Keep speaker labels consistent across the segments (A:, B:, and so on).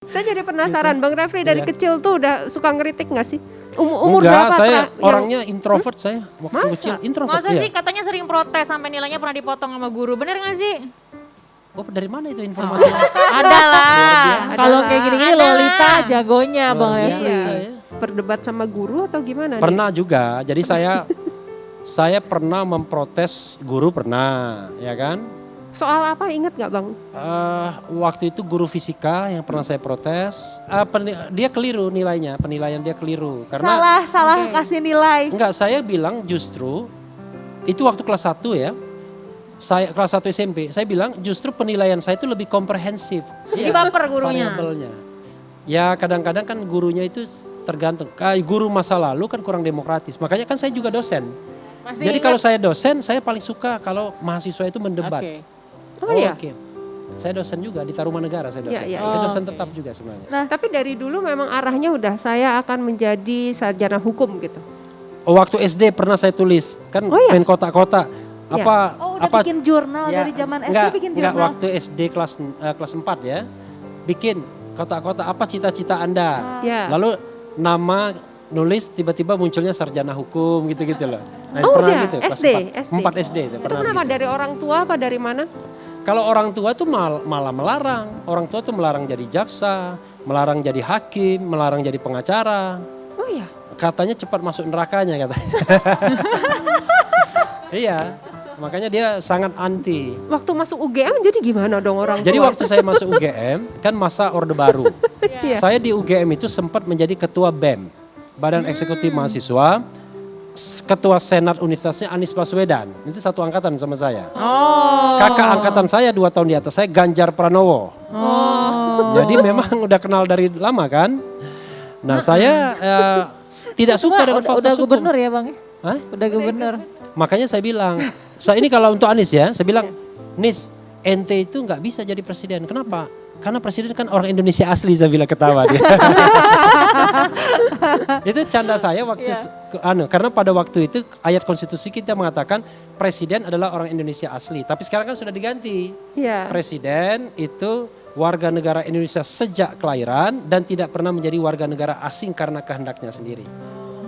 A: Saya jadi penasaran,
B: Gitu.
A: Bang Refri dari
B: Iya.
A: kecil tuh udah suka ngeritik nggak sih? Umur
B: Enggak,
A: berapa?
B: saya
A: yang-
B: orangnya introvert saya. Waktu
A: Masa?
B: kecil introvert.
C: Masa
B: iya.
C: sih katanya sering protes sampai nilainya pernah dipotong sama guru, bener gak sih?
B: Oh, dari mana itu informasinya?
C: Ada lah.
D: Kalau kayak gini-gini
C: Ada
D: Lolita
C: lah.
D: jagonya Bang
B: Luar
D: Refri.
B: biasa ya.
A: Berdebat sama guru atau gimana? nih?
B: Pernah juga. Jadi saya pernah memprotes guru pernah, ya kan?
A: Soal apa inget nggak Bang?
B: Waktu itu guru fisika yang pernah saya protes, dia keliru nilainya, penilaian dia keliru. Karena
E: Salah kasih nilai.
B: enggak, saya bilang justru itu waktu kelas 1 ya. Saya kelas 1 SMP, saya bilang justru penilaian saya itu lebih komprehensif.
C: Jadi baper gurunya.
B: Variabelnya. Ya kadang-kadang kan gurunya itu tergantung. Kayak guru masa lalu kan kurang demokratis. Makanya kan saya juga dosen.
D: Masih
B: Jadi
D: ingat?
B: kalau saya dosen, saya paling suka kalau mahasiswa itu mendebat.
D: Oke.
A: Oh iya.
B: Oke. Saya dosen juga di Tarumanegara, saya dosen.
A: Iya, iya.
B: Saya
D: Oh,
B: dosen
D: oke.
B: tetap juga sebenarnya.
A: Tapi dari dulu memang arahnya udah saya akan menjadi sarjana hukum gitu.
B: Waktu SD pernah saya tulis, kan
A: Oh iya?
B: pengen kotak-kotak.
A: Iya.
B: Apa
E: Oh udah bikin jurnal
B: Ya,
E: dari zaman SD
B: enggak,
E: bikin
B: enggak,
E: jurnal.
B: waktu SD kelas 4 ya. Bikin kotak-kotak apa cita-cita Anda.
A: Ya.
B: Lalu nama nulis tiba-tiba munculnya sarjana hukum gitu-gitu loh. Nah,
A: Oh
B: pernah
A: udah,
B: gitu kelas
A: SD,
B: 4. 4 SD itu
A: Itu
B: pernah
A: kenapa
B: gitu.
A: dari orang tua apa dari mana?
B: Kalau orang tua tuh malah melarang. Orang tua tuh melarang jadi jaksa, melarang jadi hakim, melarang jadi pengacara.
A: Oh iya.
B: Katanya cepat masuk nerakanya katanya. Iya, makanya dia sangat anti.
A: Waktu masuk UGM jadi gimana dong orang tua?
B: Jadi waktu saya masuk UGM kan masa Orde Baru.
A: Iya.
B: Saya di UGM itu sempat menjadi ketua BEM, Badan Eksekutif Mahasiswa. Ketua Senat Universitasnya Anies Baswedan, itu satu angkatan sama saya.
C: Oh.
B: Kakak angkatan saya 2 tahun di atas saya Ganjar Pranowo. Jadi memang udah kenal dari lama kan. Nah saya tidak suka dengan
D: Udah
B: fakultas hukum.
D: gubernur ya Bang?
B: Hah?
D: Udah gubernur.
B: Makanya saya bilang, ini kalau untuk Anies ya, saya bilang, Nis, ente itu nggak bisa jadi presiden. Kenapa? Karena presiden kan orang Indonesia asli, saya bilang ketawa dia. Itu canda saya waktu, karena pada waktu itu ayat konstitusi kita mengatakan presiden adalah orang Indonesia asli. Tapi sekarang kan sudah diganti.
A: Iya.
B: Presiden itu warga negara Indonesia sejak kelahiran dan tidak pernah menjadi warga negara asing karena kehendaknya sendiri.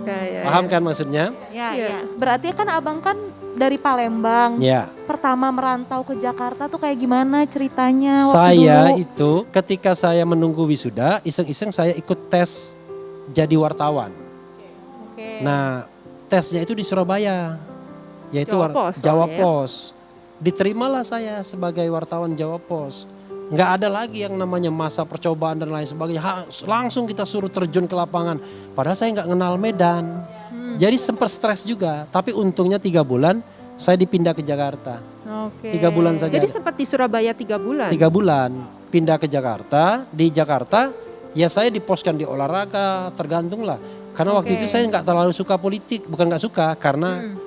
A: Ya.
B: Paham kan maksudnya?
E: Ya,
A: Iya.
E: ya. Berarti kan abang kan dari Palembang.
B: Ya.
E: Pertama merantau ke Jakarta tuh kayak gimana ceritanya waktu
B: Saya
E: dulu?
B: itu ketika saya menunggu wisuda, iseng-iseng saya ikut tes jadi wartawan.
E: Oke.
B: Nah, tesnya itu di Surabaya, yaitu
A: Jawa Pos
B: Jawa
A: soalnya ya.
B: Pos. Diterimalah saya sebagai wartawan Jawa Pos. Nggak ada lagi yang namanya masa percobaan dan lain sebagainya. Langsung kita suruh terjun ke lapangan. Padahal saya nggak kenal Medan. Jadi sempat stres juga. Tapi untungnya 3 bulan saya dipindah ke Jakarta.
D: Oke.
B: 3 bulan saja.
A: Jadi sempat di Surabaya 3 bulan.
B: 3 bulan pindah ke Jakarta. Di Jakarta ya saya diposkan di olahraga, tergantung lah. Karena waktu itu saya nggak terlalu suka politik, bukan nggak suka karena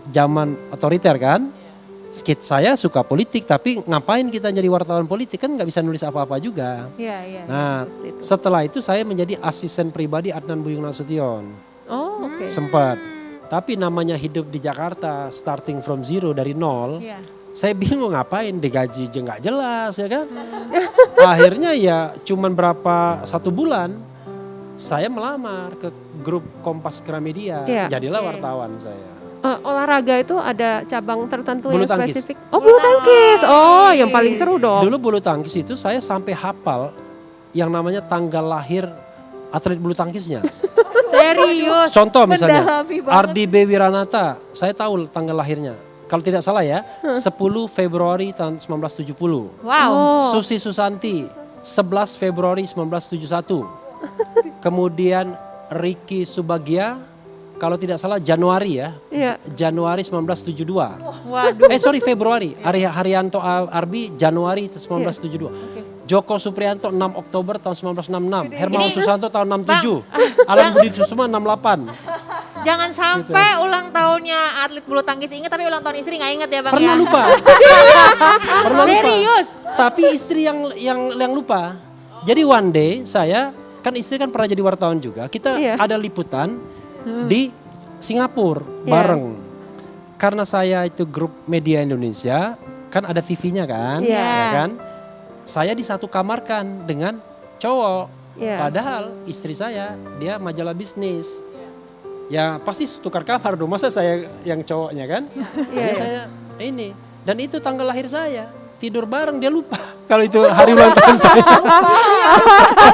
B: zaman otoriter kan. Saya suka politik, tapi ngapain kita jadi wartawan politik kan nggak bisa nulis apa-apa juga.
E: Iya, iya.
B: Nah setelah itu saya menjadi asisten pribadi Adnan Buyung Nasution,
A: Oh oke.
B: sempat. Tapi namanya hidup di Jakarta, starting from zero dari nol.
E: Iya.
B: Saya bingung ngapain, digaji aja nggak jelas ya kan. Akhirnya ya cuman berapa 1 bulan saya melamar ke grup Kompas Gramedia.
A: Iya.
B: Jadilah wartawan saya.
A: Olahraga itu ada cabang tertentu
B: Bulu
A: yang
B: tangkis.
A: spesifik? Oh bulu tangkis. Oh yang paling seru dong.
B: Dulu bulu tangkis itu saya sampai hafal yang namanya tanggal lahir atlet bulu tangkisnya.
C: Serius.
B: Contoh misalnya
E: Mendalami banget.
B: Ardi B. Wiranata, saya tahu tanggal lahirnya. Kalau tidak salah ya, 10 Februari tahun 1970.
C: Wow.
B: Susi Susanti, 11 Februari 1971. Kemudian Ricky Subagia, kalau tidak salah Januari ya,
A: Iya.
B: Januari 1972.
C: Waduh.
B: Sorry Februari, Haryanto Arbi Januari 1972. Joko Supriyanto 6 Oktober tahun 1966. Hermawan Susanto tahun 67. Alan Budi Kusuma 68.
C: Jangan sampai ulang tahunnya atlet bulu tangkis inget tapi ulang tahun istri nggak inget ya Bang
B: Pernah
C: ya?
B: lupa. Pernah lupa.
C: Serius?
B: Tapi istri yang lupa. Jadi one day saya, kan istri kan pernah jadi wartawan juga. Kita
A: Iya.
B: ada liputan di Singapura
A: Iya.
B: bareng. Karena saya itu grup media Indonesia, kan ada TV-nya kan,
A: Iya.
B: ya kan? Saya di satu kamarkan dengan cowok.
A: Iya.
B: Padahal istri saya dia majalah bisnis. Ya pasti tukar kamar dong, masa saya yang cowoknya kan?
A: Iya,
B: Jadi
A: iya.
B: saya ini, dan itu tanggal lahir saya. Tidur bareng dia lupa kalau itu hari ulang tahun saya.